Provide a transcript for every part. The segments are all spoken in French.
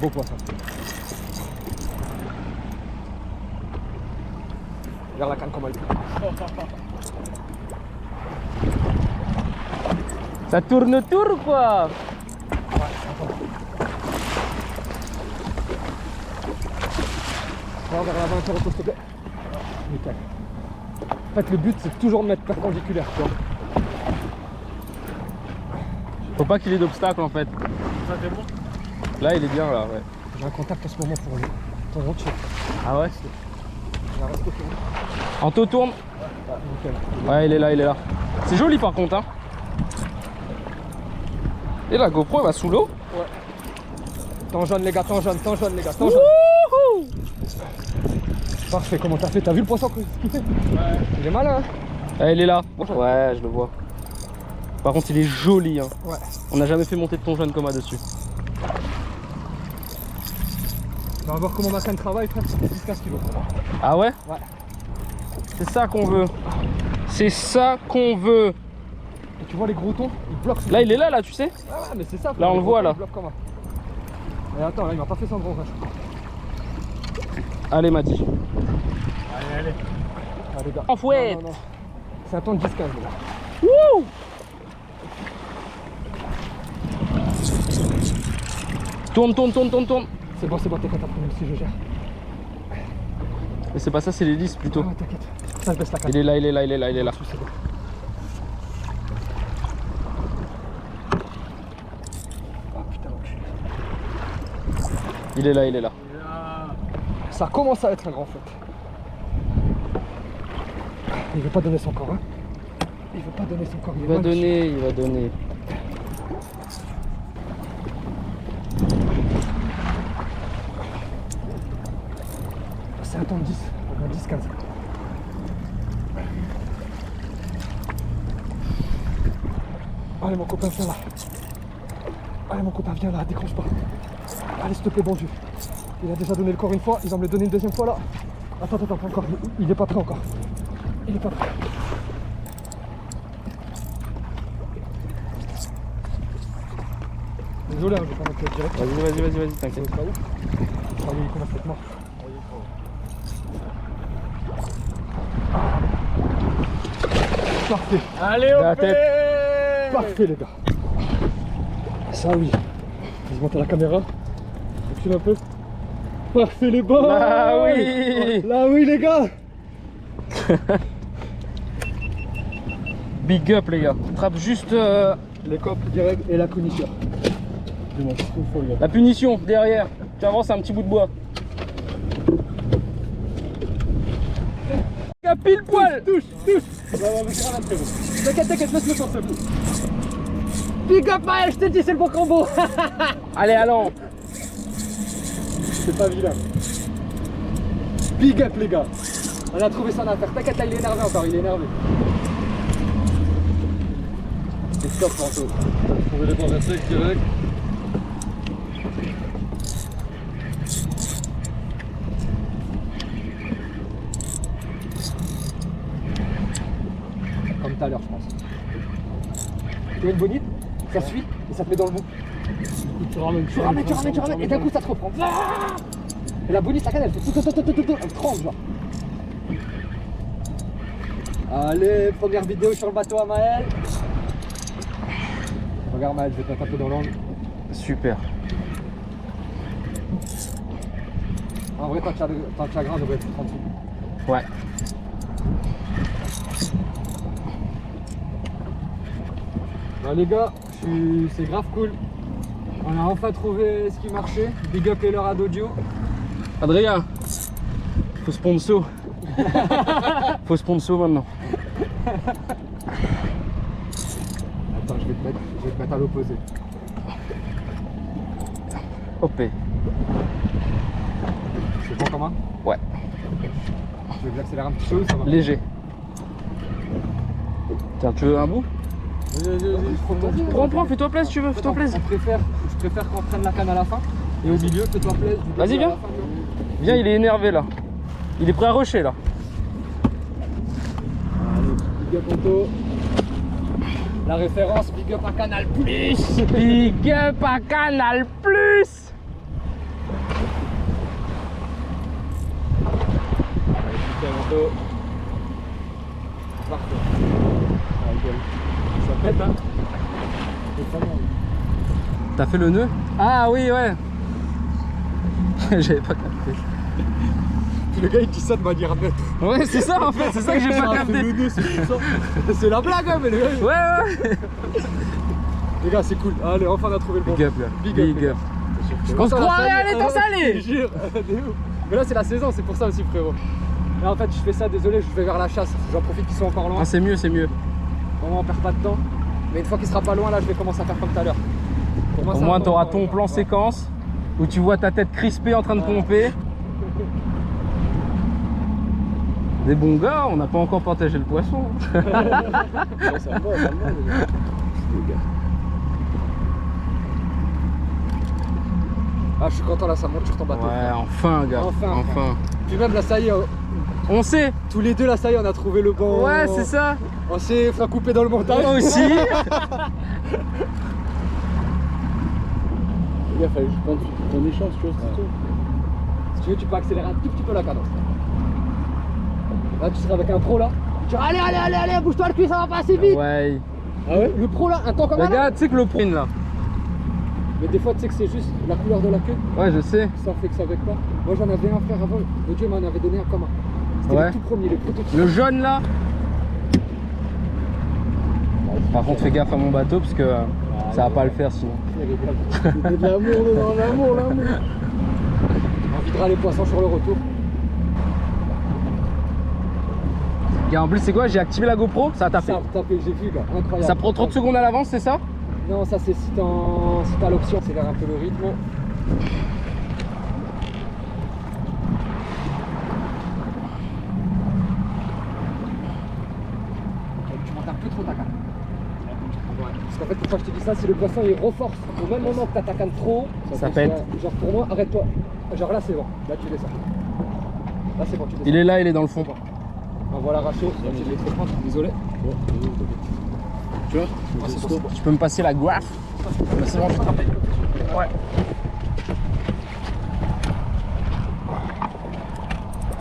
beau poisson. Regarde la canne comme elle est. Ça tourne autour ou quoi? Va vers l'avant un peu, s'il te plaît. Nickel. En fait, le but, c'est toujours de mettre perpendiculaire, tu vois. Faut pas qu'il ait d'obstacle en fait. Ça c'est bon. Là il est bien là, ouais. J'ai un contact en ce moment pour lui. Ton rond, Ah ouais? il va rester sur lui. Anto tourne. Nickel. Ouais, il est là, il est là. C'est joli par contre, hein. Et la GoPro elle va sous l'eau. Ouais. Temps jaune, les gars, temps jaune, les gars, temps jaune. Wouhou! Parfait, comment t'as fait? T'as vu le poisson qu'il fait? Ouais. Il est malin, hein? Ah, il est là. Ouais, je le vois. Par contre, il est joli, hein. Ouais. On n'a jamais fait monter de ton jeune coma dessus. On va voir comment ma canne travaille, frère. 10-15 kilos. Ah ouais? Ouais. C'est ça qu'on veut. C'est ça qu'on veut. Et tu vois les gros tons, ils bloquent. Là, il est là, tu sais. Ouais, mais c'est ça. Là, on le voit, là. Il bloque comment? Et attends, là, il m'a pas fait son gros rush. Allez, Madi. Allez, allez. Ah, les gars. En fouette. Non. C'est un temps de 10-15, les gars. Wouh! Tourne, tourne, tourne, tourne, tourne. C'est bon, t'inquiète, après, même si je gère. Mais c'est pas ça, c'est l'hélice plutôt. Ah, t'inquiète. Ça, je baisse la canne. Il est là, il est là, il est là, il est là. C'est bon. Ah, putain, enculé. Il est là, il est là. Ça commence à être un grand faute. Il veut pas donner son corps, hein. Il veut pas donner son corps. Il va donner, il va donner. C'est un temps de 10, on a 10-15. Allez mon copain, viens là. Allez mon copain, viens là, décroche pas. Allez s'il te plaît, bon Dieu. Il a déjà donné le corps une fois, il va me le donner une deuxième fois là. Attends, pas encore. Il est pas prêt encore. Il est pas prêt. Désolé, hein, je vais pas mettre direct. Vas-y, t'inquiète. C'est pas ouf. Ah oui, il commence à être mort. Parfait. Allez, La au tête. Parfait les gars. Ça oui. Je monte à la caméra. Recule un peu. Parfait les gars. Là oui. Là oui les gars. Big up les gars. Trappe juste Les copes direct et la conniture. Dis-moi, qu'est-ce qu'il faut, les gars. la punition derrière. Tu avances un petit bout de bois. Pile poil. Touche. T'inquiète, laisse-le sur ce coup. Big up Maël, je t'ai dit, c'est le bon combo. Allez, allons. C'est pas vilain. Big up les gars. On a trouvé son affaire. T'inquiète, là il est énervé encore, il est énervé. C'est top Anto. T'as trouvé les bons réflexes direct. Comme tout à l'heure je pense. Tu as une bonite, ça suit et ça te met dans le bout. Tu ramènes, Et d'un coup ça te reprend. Et la bonite, la canne elle fait tout, elle tremble genre. Allez, première vidéo sur le bateau à Maël. Regarde Maël, je vais te mettre un peu dans l'angle. Super. En vrai, tant que la grain devrait être 30 secondes. Ouais. Bah, les gars, c'est grave cool. On a enfin trouvé ce qui marchait. Big up et leur à d'audio. Adrien, faut sponsor. Faut sponsor maintenant. Attends, je vais te mettre à l'opposé. Hop. C'est bon comment? Ouais. Tu veux que j'accélère un petit peu ou ça va? Léger. Tiens, tu veux un bout? Vas-y. Prends, fais-toi plaisir si tu veux, fais-toi plaisir. Je préfère qu'on prenne la canne à la fin. Et au milieu, fais-toi plaisir. Vas-y, viens. Viens, il est énervé là. Il est prêt à rusher là. Allez, big up Anto. La référence, big up à Canal Plus. Big up à Canal Plus. Resto. Parfait. Ça pète, hein. C'est pas mal. T'as fait le nœud? Ah oui, ouais. J'avais pas capté. Puis le gars il dit ça de manière neutre. Ouais, c'est ça en fait, c'est ça que j'ai pas capté. Le nœud, c'est ça. C'est la blague, hein, mais les gars. Ouais. Les gars, c'est cool. Allez, enfin on a trouvé le bon. Big up, là. Big up. On se croirait à l'étang salé. Je te jure. Mais là c'est la saison, c'est pour ça aussi frérot. Là en fait je fais ça, désolé, je vais vers la chasse. J'en profite qu'ils sont encore loin. Ah, c'est mieux, c'est mieux. Vraiment on perd pas de temps. Mais une fois qu'il sera pas loin, là je vais commencer à faire comme tout à l'heure. Au moins t'auras ton plan séquence où tu vois ta tête crispée en train de pomper. Des bons gars, on n'a pas encore partagé le poisson. Ça va, les gars. Ah je suis content là, ça monte sur ton bateau. Ouais, enfin gars, enfin. Puis même là ça y est, On sait. tous les deux là ça y est, on a trouvé le bon. Ouais, c'est ça. On s'est fait couper dans le montage. Moi aussi. Les gars, fallait juste prendre ton échange, tu vois, c'est tout. Si tu veux, tu peux accélérer un tout petit peu la cadence. Là, tu seras avec un pro là. Tu dis allez, bouge-toi le cul, ça va pas assez vite. Ouais. Ah ouais? Le pro là, un temps comme ça. Regarde, tu sais que le print là. Mais des fois, tu sais que c'est juste la couleur de la queue. Ouais, je sais. Ça fait que ça avec pas. Moi, j'en avais un frère avant. Le Dieu m'en avait donné un commun. C'était Ouais. le tout premier, le prototype. Le jaune là. Par contre, fais gaffe à mon bateau parce que ça va pas le faire sinon. C'était de l'amour dedans, l'amour. On videra les poissons sur le retour. Gars, en plus, c'est quoi? J'ai activé la GoPro, ça a tapé. Ça a tapé, j'ai vu, gars. Incroyable. Ça prend 30 secondes à l'avance, c'est ça? Non, ça c'est si t'as l'option, accélère un peu le rythme. Tu montes un peu trop ta canne. Ouais. Parce qu'en fait, pourquoi je te dis ça, si le poisson il renforce au même moment que t'as ta canne trop haut, Ça pète. Genre pour moi, arrête-toi. Genre là c'est bon, là tu descends. Là c'est bon, tu descends. Il est là, il est dans le fond. On va l'arracher, je vais te prendre, désolé. Tu vois? Ah, c'est bon. Tu peux me passer la graphe? C'est bon, je vais te rappeler. Ouais.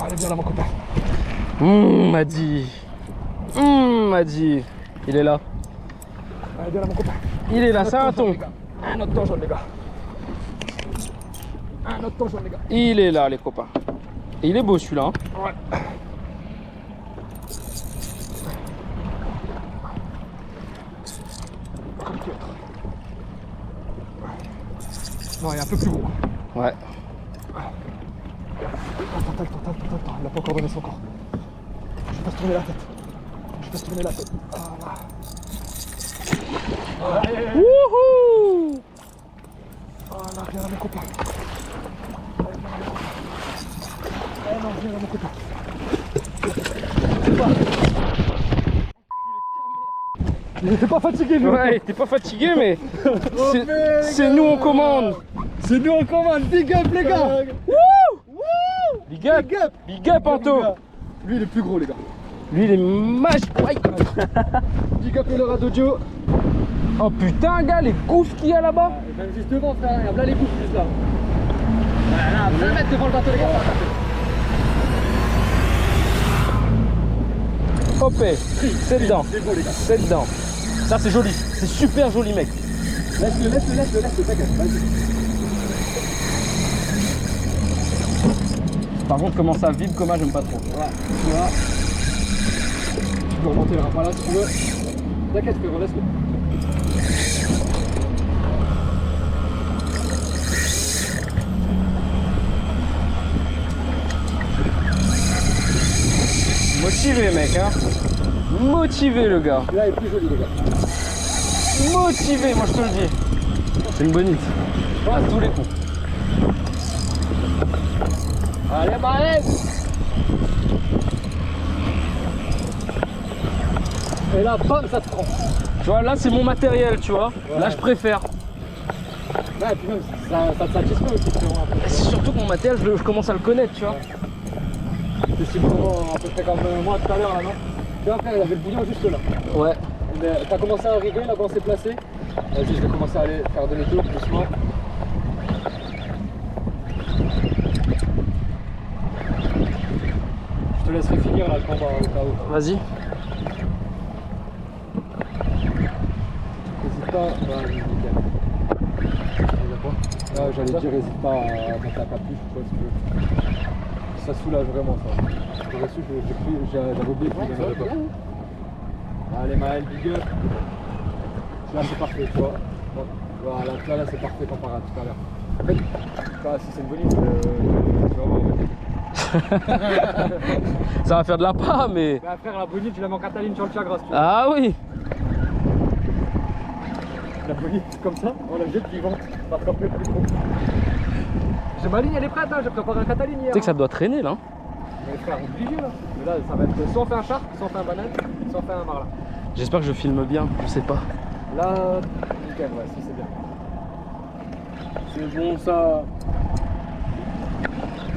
Allez, viens là mon copain. M'a dit. M'a dit. Il est là. Allez, viens là mon copain. Il est là, c'est un thon. Un autre temps jaune les gars. Un autre temps jaune les gars. Il est là, les copains. Et il est beau celui-là. Hein. Ouais. Non, il est un peu plus gros. Ouais. Attends, il n'a pas encore donné son corps. Je vais pas se tourner la tête. Voilà. Wouhou! Voilà, viens là mon copain. Non, viens là mon copain. Il était pas fatigué lui. Ouais, t'es pas fatigué, mais c'est nous on commande. C'est nous on commande, big up les gars. Big up, big up Anto. Lui il est plus gros les gars. Lui il est mâche. Big up le radio. Oh putain gars, les gouffres qu'il y a là-bas. Même juste devant frère, il y a plein les bouches juste là. Là, 20 mètres devant le bateau les gars. Hop, c'est dedans. C'est beau les gars. C'est dedans. Ça c'est joli, c'est super joli mec. Laisse-le, t'inquiète, vas-y. Par contre comment ça vibre comme j'aime pas trop. Voilà, tu vois. Tu peux remonter le rapport là si tu veux. T'inquiète frérot, laisse-le. Motivé mec hein. Motivé le gars. Là il est plus joli les gars. Motivé, moi je te le dis. C'est une bonite. À tous les coups. Allez Maël. Et là bam ça te prend. Tu vois là c'est mon matériel tu vois. Ouais. Là je préfère. Ouais, et puis même ça te satisfait aussi frérot. C'est surtout que mon matériel je commence à le connaître tu vois. C'est vraiment à peu près comme moi tout à l'heure là non. Tu vois frère il avait le bouillon juste là. Ouais. T'as commencé à arriver là-bas on s'est placé. Vas-y je vais commencer à aller faire demi-tour doucement. Je te laisserai finir là le combat au cas où. Vas-y. N'hésite pas. Ouais, nickel. J'allais dire, n'hésite pas à mettre la capuche ou quoi si tu veux. Ça soulage vraiment ça. J'aurais su, j'avais oublié qu'il y avait pas. Allez Maël, big up. Là c'est parfait, tu vois. Voilà, là c'est parfait comparé à tout à l'heure. En fait, si c'est une bonne ligne, tu vas voir. Ça va faire de la pas, mais. Bah frère, la bonite, tu la mets en Cataline sur le Chagras. Tu vois. Ah oui. La bonite, comme ça, on la jette vivante. Parce qu'après, plus gros. J'ai ma ligne, elle est prête, hein. J'ai préparé un Cataline hier. Tu sais que ça doit traîner là. Mais frère, obligé là. Mais là, ça va être soit on fait un shark, soit on fait un banane, soit on fait un marlin. J'espère que je filme bien, je sais pas. Là, nickel, ouais, si c'est bien. C'est bon ça.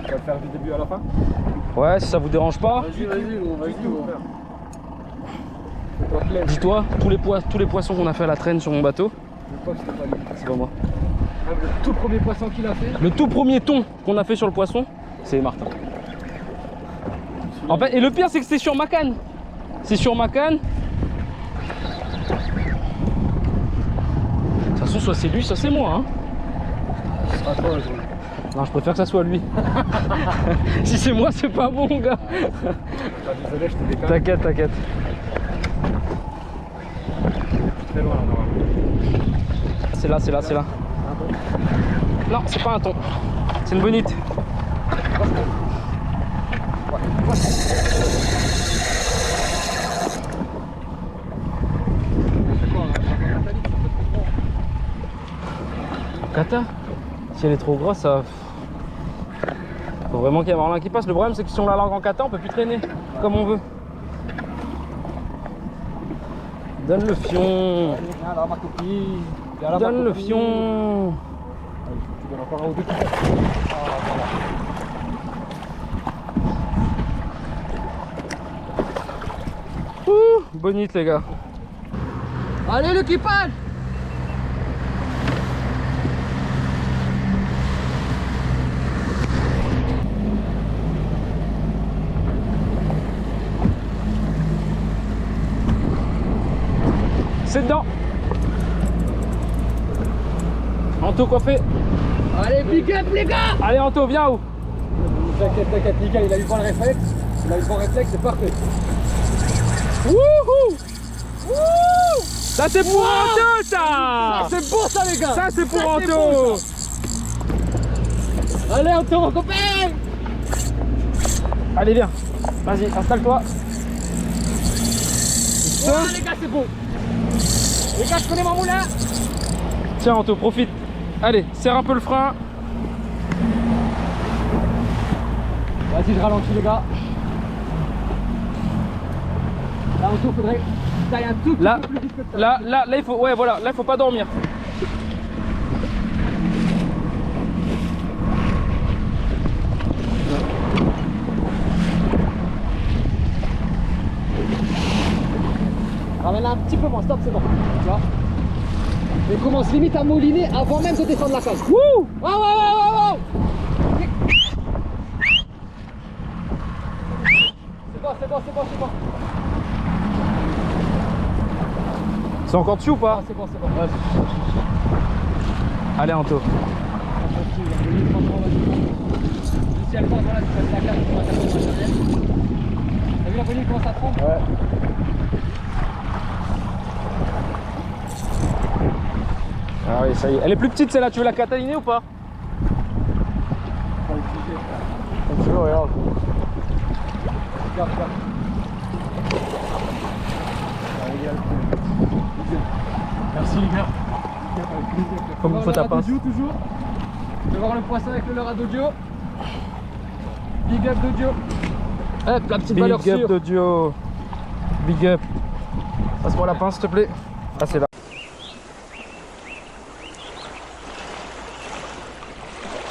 Tu vas le faire du début à la fin? Ouais, si ça vous dérange pas. Vas-y, gros, vas-y, gros. Fais-toi plaisir. Dis-toi, tous les poissons qu'on a fait à la traîne sur mon bateau, Je crois que c'était pas lui. c'est pas moi. Même le tout premier poisson qu'il a fait. Le tout premier thon qu'on a fait sur le poisson, c'est Martin. En fait, et le pire, c'est que c'est sur ma canne. C'est sur ma canne. De toute façon, soit c'est lui, soit c'est moi. Hein. Ah, toi, Non, je préfère que ça soit lui. Si c'est moi, c'est pas bon, gars. désolé, je te décale. T'inquiète, t'inquiète. Très loin là, normalement. C'est là, c'est là, c'est là. Non, c'est pas un thon. C'est une bonite. Cata, si elle est trop grosse, ça. Faut vraiment qu'il y ait un marlin qui passe. Le problème, c'est que si on la largue en kata, on peut plus traîner comme on veut. Donne le fion. Viens là, ma copine. Viens là, ma Donne le copine. fion. Allez, tu donnes encore un ou deux qui passe. Ah, voilà. Ouh, bonite, les gars. Allez, l'équipage! C'est dedans. Anto coiffé. Allez, big up les gars! Allez Anto, viens où? T'inquiète, nickel, il a eu pas le réflexe. Il a eu pas le réflexe, c'est parfait. Wouhou! Wouh! Ça c'est pour Anto, ça! Ah, c'est beau ça les gars! Ça c'est pour c'est Anto! beau, allez, Anto, mon copain! Allez, viens. Vas-y, installe-toi. Ah, les gars, c'est bon! Les gars, je connais mon moulin! Tiens Anto, profite. Allez, serre un peu le frein. Vas-y, je ralentis les gars. Là, Anto, faudrait que t'ailles un tout petit Là, peu plus vite que ça. là, il faut, ouais, voilà, là, il faut pas dormir. Ramène un petit peu moins, stop, c'est bon. Tu vois? Et commence limite à mouliner avant même de descendre la cage. Wouh! Wow! C'est bon. C'est encore dessus ou pas? Ah, c'est bon. Allez Anto. Si elle passe, voilà, tu passes la cage, tu vas casser la cage. T'as vu la bonne comment ça tremble? Ouais. Ah oui, ça y est. Elle est plus petite celle-là, tu veux la cataliner ou pas? Comme tu veux, regarde. Regarde. Merci les gars. Comme il faut ta pince. Toujours. Je vais voir le poisson avec le leurre à Dodio. Big up Dodio. Hop, la petite valeur Big up sûre. Dodio. Big up. Passe-moi la pince s'il te plaît. Ah c'est là.